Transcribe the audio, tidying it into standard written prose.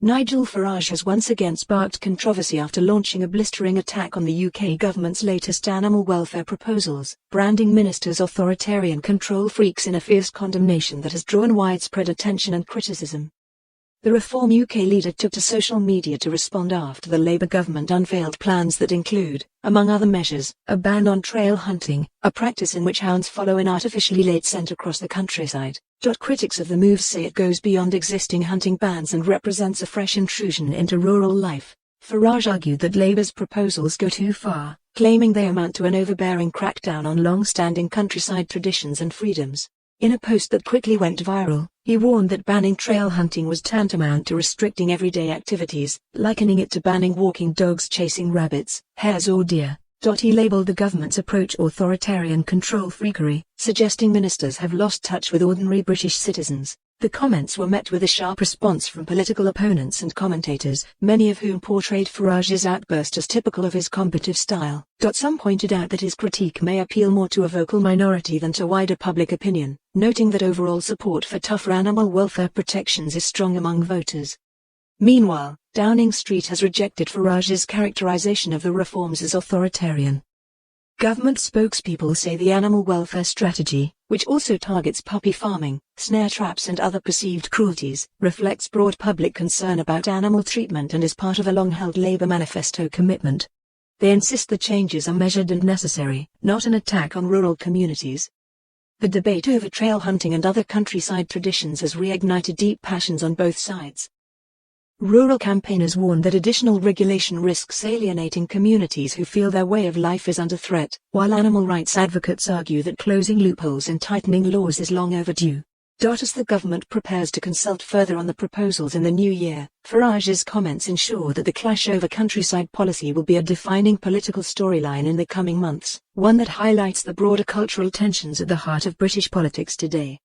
Nigel Farage has once again sparked controversy after launching a blistering attack on the UK government's latest animal welfare proposals, branding ministers authoritarian control freaks in a fierce condemnation that has drawn widespread attention and criticism. The Reform UK leader took to social media to respond after the Labour government unveiled plans that include, among other measures, a ban on trail hunting, a practice in which hounds follow an artificially laid scent across the countryside. Critics of the move say it goes beyond existing hunting bans and represents a fresh intrusion into rural life. Farage argued that Labour's proposals go too far, claiming they amount to an overbearing crackdown on long-standing countryside traditions and freedoms. In a post that quickly went viral, he warned that banning trail hunting was tantamount to restricting everyday activities, likening it to banning walking dogs chasing rabbits, hares or deer. He labelled the government's approach authoritarian control freakery, suggesting ministers have lost touch with ordinary British citizens. The comments were met with a sharp response from political opponents and commentators, many of whom portrayed Farage's outburst as typical of his combative style. Some pointed out that his critique may appeal more to a vocal minority than to wider public opinion, noting that overall support for tougher animal welfare protections is strong among voters. Meanwhile, Downing Street has rejected Farage's characterization of the reforms as authoritarian. Government spokespeople say the animal welfare strategy, which also targets puppy farming, snare traps and other perceived cruelties, reflects broad public concern about animal treatment and is part of a long-held Labour manifesto commitment. They insist the changes are measured and necessary, not an attack on rural communities. The debate over trail hunting and other countryside traditions has reignited deep passions on both sides. Rural campaigners warn that additional regulation risks alienating communities who feel their way of life is under threat, while animal rights advocates argue that closing loopholes and tightening laws is long overdue. As the government prepares to consult further on the proposals in the new year, Farage's comments ensure that the clash over countryside policy will be a defining political storyline in the coming months, one that highlights the broader cultural tensions at the heart of British politics today.